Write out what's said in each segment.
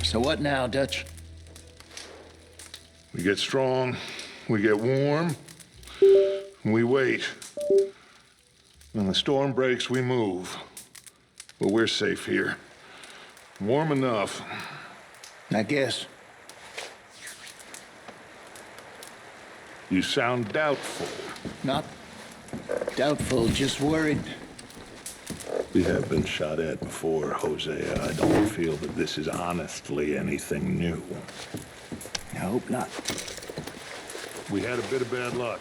So what now, Dutch? We get strong, we get warm, and we wait. When the storm breaks, we move. But we're safe here. Warm enough. I guess. You sound doubtful. Not doubtful, just worried. We have been shot at before, Hosea. I don't feel that this is honestly anything new. I hope not. We had a bit of bad luck,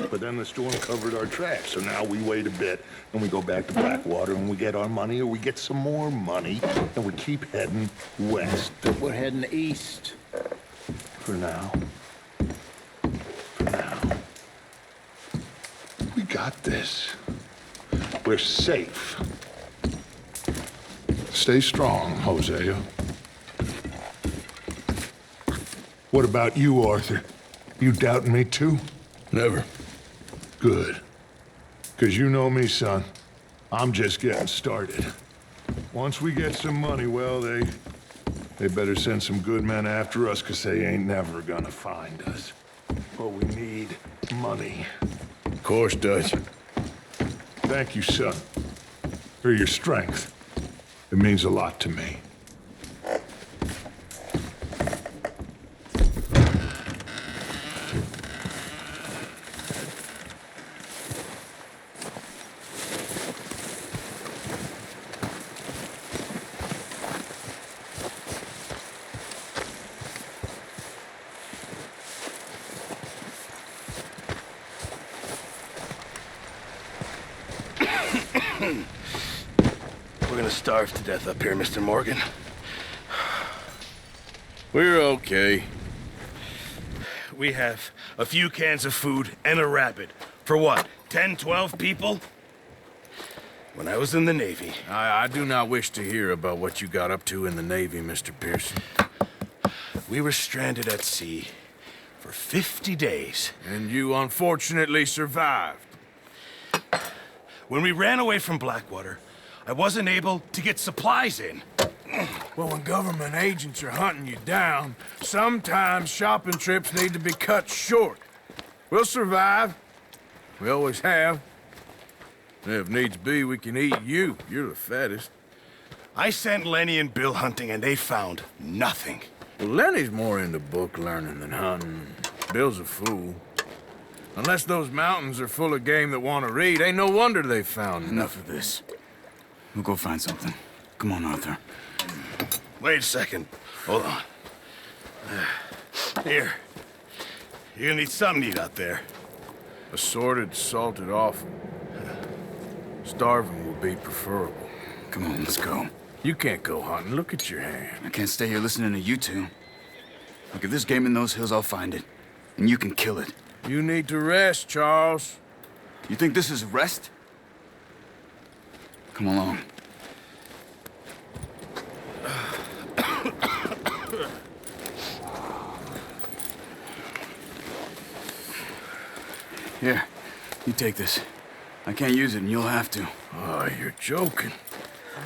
but then the storm covered our tracks, so now we wait a bit, and we go back to Blackwater, and we get our money, or we get some more money, and we keep heading west. We're heading east. For now. For now. We got this. We're safe. Stay strong, Hosea. What about you, Arthur? You doubting me too? Never. Good. 'Cause you know me, son. I'm just getting started. Once we get some money, well, they better send some good men after us, 'cause they ain't never gonna find us. But we need money. Of course, Dutch. Thank you, son, for your strength. It means a lot to me. We're gonna starve to death up here, Mr. Morgan. We're okay. We have a few cans of food and a rabbit. For what, 10, 12 people? When I was in the Navy... I do not wish to hear about what you got up to in the Navy, Mr. Pearson. We were stranded at sea for 50 days. And you unfortunately survived. When we ran away from Blackwater, I wasn't able to get supplies in. Well, when government agents are hunting you down, sometimes shopping trips need to be cut short. We'll survive. We always have. And if needs be, we can eat you. You're the fattest. I sent Lenny and Bill hunting, and they found nothing. Well, Lenny's more into book learning than hunting. Bill's a fool. Unless those mountains are full of game that want to read, ain't no wonder they found Enough of this. We'll go find something. Come on, Arthur. Wait a second. Hold on. Here. You're gonna need something to eat out there. Assorted, salted offal. Starving will be preferable. Come on, let's go. You can't go hunting. Look at your hand. I can't stay here listening to you two. Look, if there's game in those hills, I'll find it. And you can kill it. You need to rest, Charles. You think this is rest? Come along. Here, you take this. I can't use it, and you'll have to. Oh, you're joking.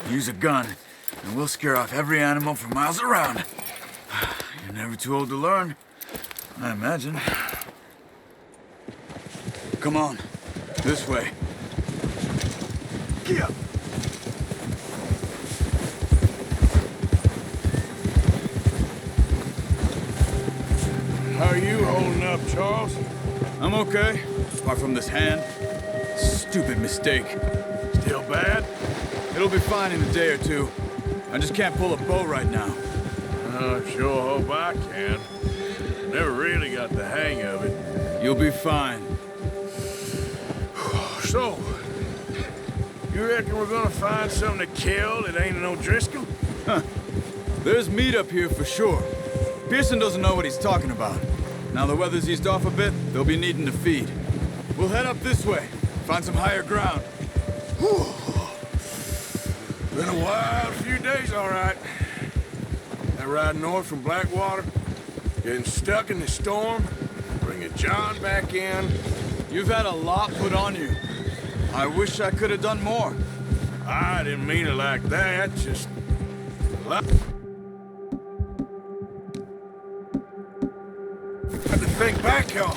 Use a gun, and we'll scare off every animal for miles around. You're never too old to learn, I imagine. Come on, this way. Get up. How are you holding up, Charles? I'm okay, apart from this hand. Stupid mistake. Still bad? It'll be fine in a day or two. I just can't pull a bow right now. Sure hope I can. Never really got the hang of it. You'll be fine. So, you reckon we're gonna find something to kill that ain't no Driscoll? Huh. There's meat up here for sure. Pearson doesn't know what he's talking about. Now the weather's eased off a bit, they'll be needing to feed. We'll head up this way, find some higher ground. Whew. Been a wild few days, all right. That ride north from Blackwater, getting stuck in the storm, bringing John back in. You've had a lot put on you. I wish I could have done more. I didn't mean it like that, just... to think back on.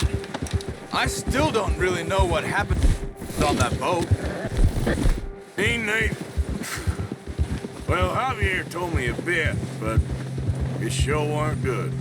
I still don't really know what happened on that boat. Ain't Nate? Well, Javier told me a bit, but it sure weren't good.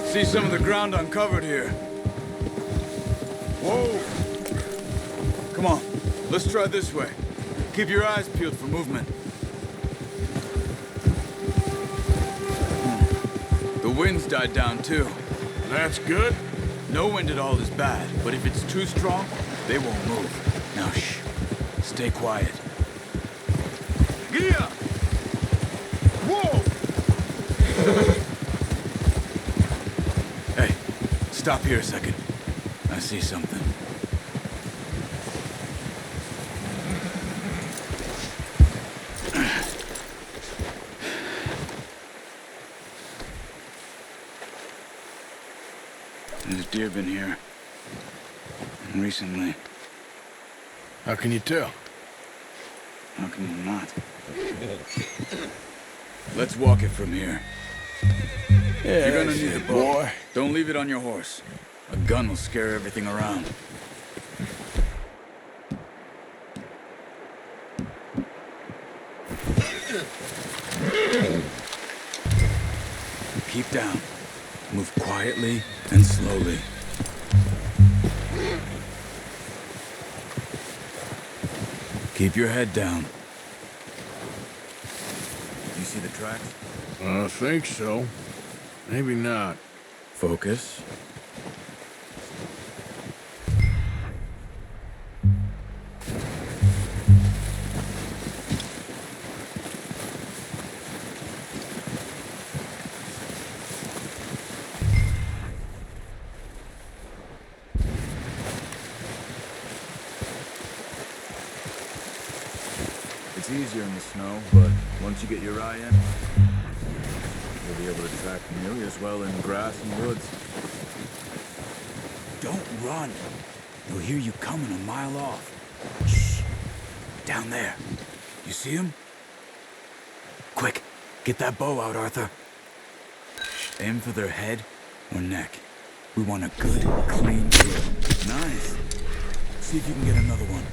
See some of the ground uncovered here. Whoa! Come on, let's try this way. Keep your eyes peeled for movement. The wind's died down too. That's good. No wind at all is bad, but if it's too strong, they won't move. Now shh, stay quiet. Gia! Whoa! Hey, stop here a second. I see something. There's deer been here. Recently. How can you tell? How can you not? Let's walk it from here. Yeah, You're gonna need a bow. boy. Don't leave it on your horse. A gun will scare everything around. Keep down. Move quietly and slowly. Keep your head down. You see the tracks? I think so. Maybe not. Focus. It's easier in the snow, but once you get your eye in, you'll be able to track nearly as well in grass and woods. Don't run. You'll hear you coming a mile off. Shh. Down there. You see him? Quick, get that bow out, Arthur. Aim for their head or neck. We want a good, clean kill. Nice. See if you can get another one.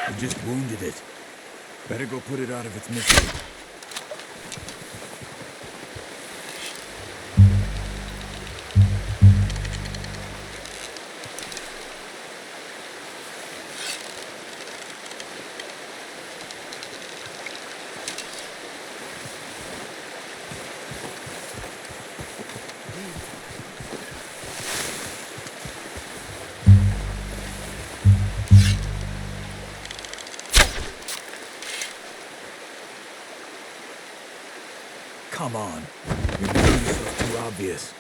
You just wounded it. Better go put it out of its misery. Come on. You're making yourself too obvious.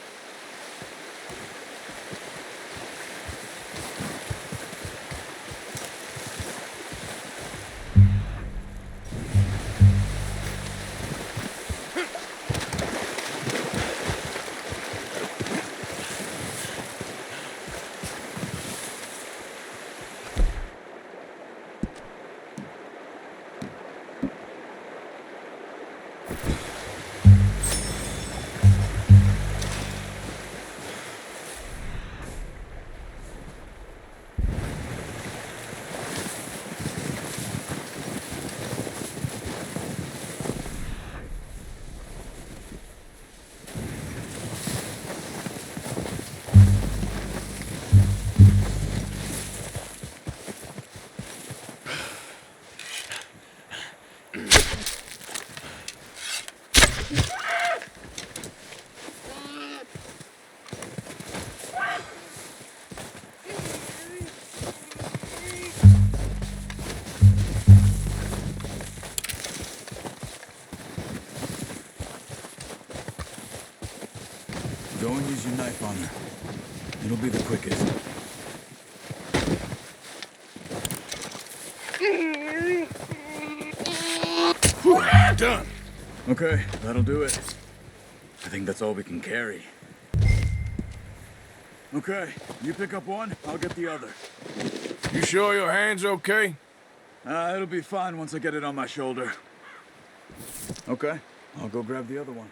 Go and use your knife on her. It'll be the quickest. Done. Okay, that'll do it. I think that's all we can carry. Okay, you pick up one, I'll get the other. You sure your hand's okay? It'll be fine once I get it on my shoulder. Okay, I'll go grab the other one.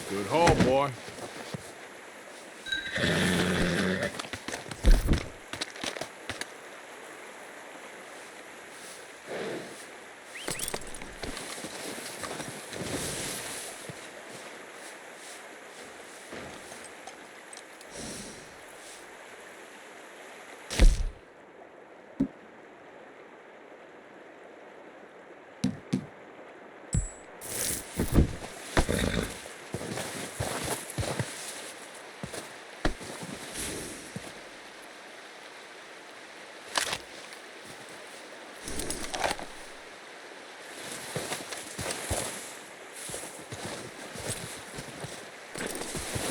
Good haul, boy.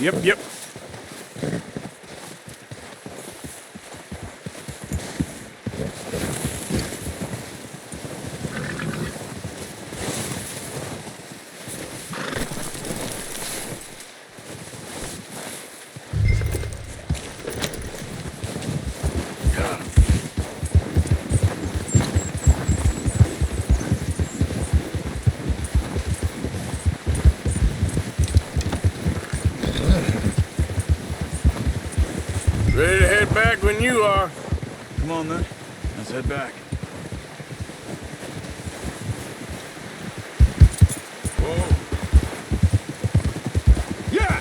Yep. Ready to head back when you are. Come on then, let's head back. Whoa. Yeah!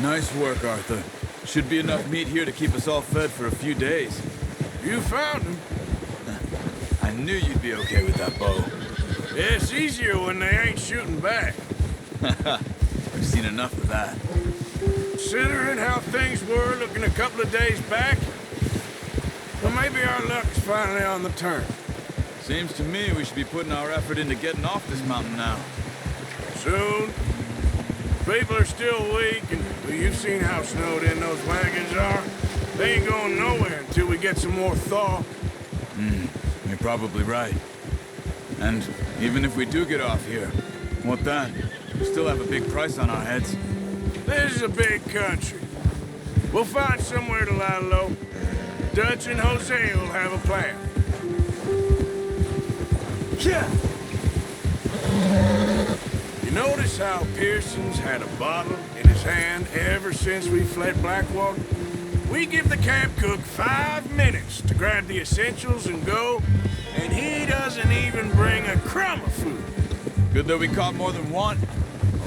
Nice work, Arthur. Should be enough meat here to keep us all fed for a few days. You found him. I knew you'd be okay with that bow. It's easier when they ain't shooting back. We've seen enough of that. Considering how things were looking a couple of days back, well, maybe our luck's finally on the turn. Seems to me we should be putting our effort into getting off this mountain now. Soon. People are still weak, and well, you've seen how snowed in those wagons are. They ain't going nowhere until we get some more thaw. You're probably right. And even if we do get off here, what then? We still have a big price on our heads. This is a big country. We'll find somewhere to lie low. Dutch and Jose will have a plan. Yeah! You notice how Pearson's had a bottle in his hand ever since we fled Blackwater? We give the camp cook 5 minutes to grab the essentials and go, and he doesn't even bring a crumb of food. Good that we caught more than one.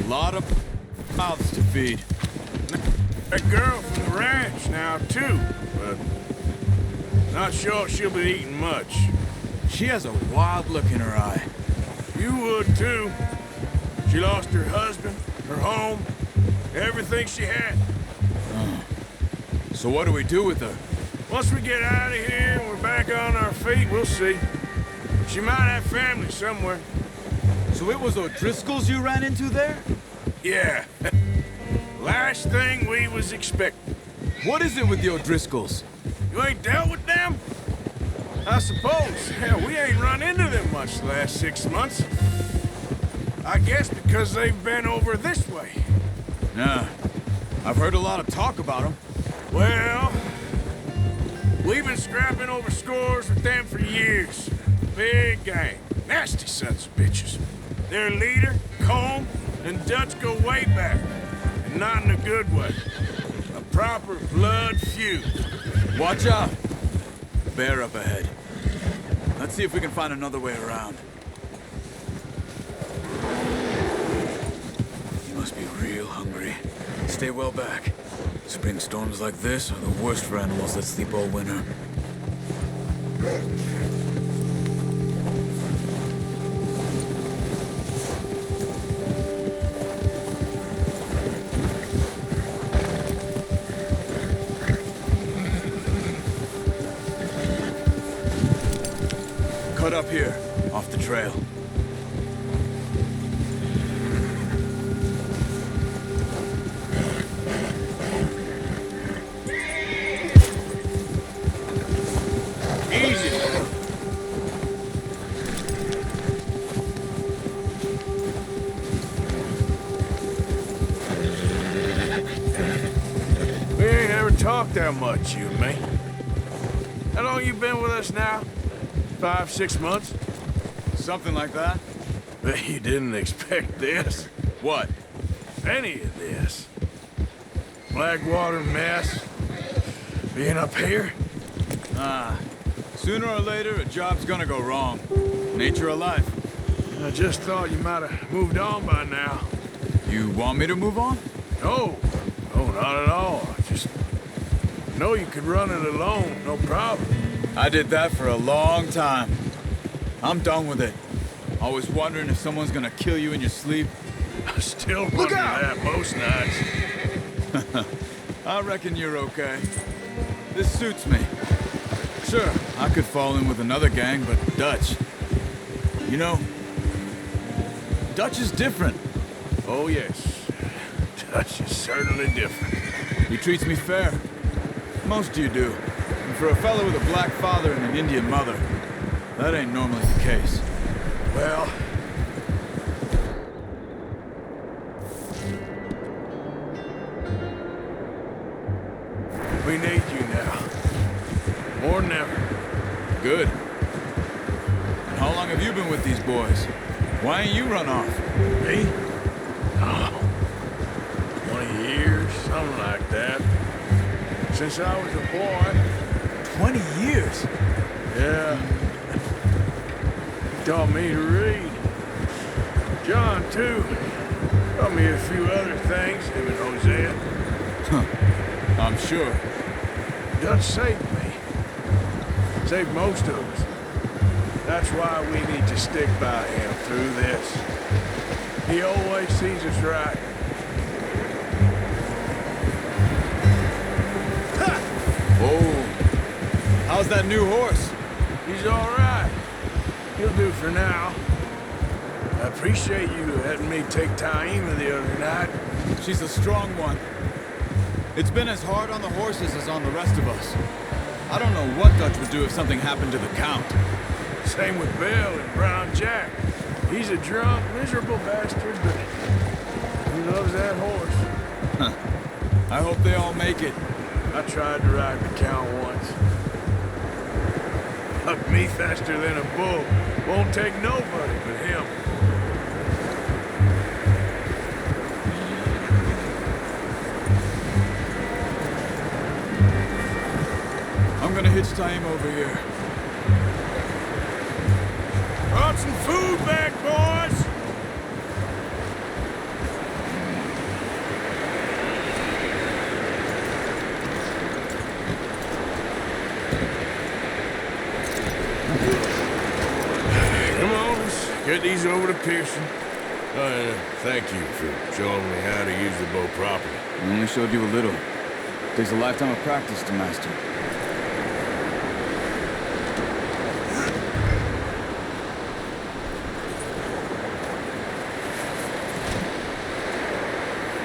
A lot of mouths to feed. That girl from the ranch now, too, but not sure she'll be eating much. She has a wild look in her eye. You would, too. She lost her husband, her home, everything she had. So what do we do with her? Once we get out of here and we're back on our feet, we'll see. She might have family somewhere. So it was O'Driscoll's you ran into there? Yeah. Last thing we was expecting. What is it with the O'Driscolls? You ain't dealt with them? I suppose. Hell, we ain't run into them much the last 6 months. I guess because they've been over this way. Nah. I've heard a lot of talk about them. Well, we've been scrapping over scores with them for years. Big gang. Nasty sons of bitches. Their leader, Combe, and Dutch go way back. And not in a good way. A proper blood feud. Watch out. Bear up ahead. Let's see if we can find another way around. stay well back. Spring storms like this are the worst for animals that sleep all winter. Cut up here, off the trail. Easy. We ain't ever talked that much, you and me. How long you been with us now? 5, 6 months? Something like that? Bet you didn't expect this. What? Any of this. Blackwater mess. Being up here? Sooner or later, a job's gonna go wrong. Nature of life. I just thought you might have moved on by now. You want me to move on? No, no, not at all. I just know you could run it alone, no problem. I did that for a long time. I'm done with it. Always wondering if someone's gonna kill you in your sleep. I still wonder that most nights. I reckon you're okay. This suits me. Sure, I could fall in with another gang, but Dutch. You know, Dutch is different. Oh, yes. Dutch is certainly different. He treats me fair. Most of you do. And for a fellow with a black father and an Indian mother, that ain't normally the case. Well, we need you now. More than ever. Good. And how long have you been with these boys? Why ain't you run off? Me? Oh, 20 years, something like that. Since I was a boy. 20 years? Yeah. He taught me to read. John, too. Taught me a few other things, him and Hosea. I'm sure. Dutch saved me. Saved most of us. That's why we need to stick by him through this. He always sees us right. Ha! Oh, how's that new horse? He's all right. He'll do for now. I appreciate you letting me take Taima the other night. She's a strong one. It's been as hard on the horses as on the rest of us. I don't know what Dutch would do if something happened to the Count. Same with Bill and Brown Jack. He's a drunk, miserable bastard, but he loves that horse. I hope they all make it. I tried to ride the Count once. Hucked me faster than a bull. Won't take nobody but him. I'm gonna hitch Taima over here. Brought some food back, boys! Come on, let's get these over to Pearson. Thank you for showing me how to use the bow properly. I only showed you a little. Takes a lifetime of practice to master.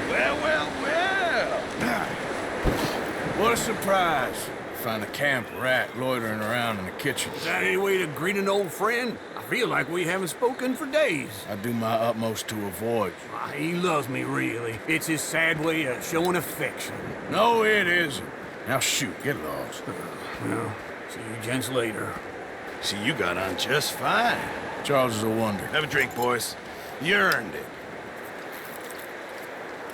Well. What a surprise. Find a camp rat loitering around in the kitchen. Is that any way to greet an old friend? I feel like we haven't spoken for days. I do my utmost to avoid. He loves me, really. It's his sad way of showing affection. No, it isn't. Now shoot, get lost. Well, see you gents later. See, you got on just fine. Charles is a wonder. Have a drink, boys. You earned it.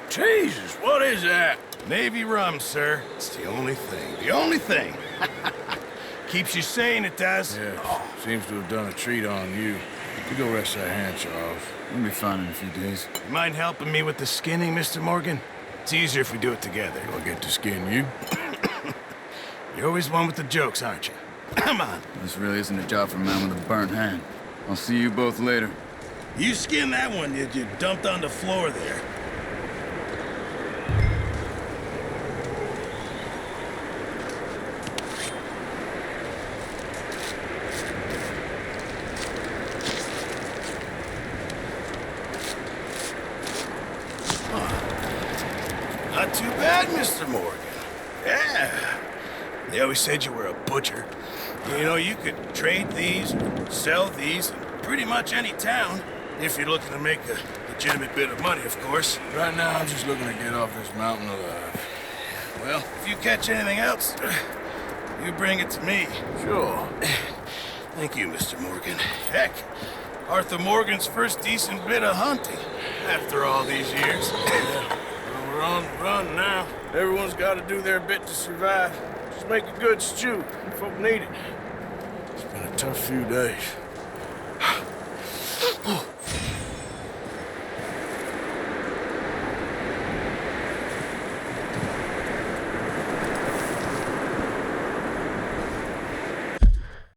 Jesus, what is that? Navy rum, sir. It's the only thing. The only thing. Keeps you sane, it does. Yeah, seems to have done a treat on you. You go rest that hand, Charles. We'll be fine in a few days. You mind helping me with the skinning, Mr. Morgan? It's easier if we do it together. I'll get to skin you. You're always one with the jokes, aren't you? Come on. This really isn't a job for a man with a burnt hand. I'll see you both later. You skinned that one that you dumped on the floor there. Not too bad, Mr. Morgan. Yeah. They always said you were a butcher. You know, you could trade these, sell these, in pretty much any town, if you're looking to make a legitimate bit of money, of course. Right now, I'm just looking to get off this mountain alive. Well, if you catch anything else, you bring it to me. Sure. Thank you, Mr. Morgan. Heck, Arthur Morgan's first decent bit of hunting, after all these years. Well, we're on the run now. Everyone's got to do their bit to survive. Just make a good stew. Folk need it. It's been a tough few days.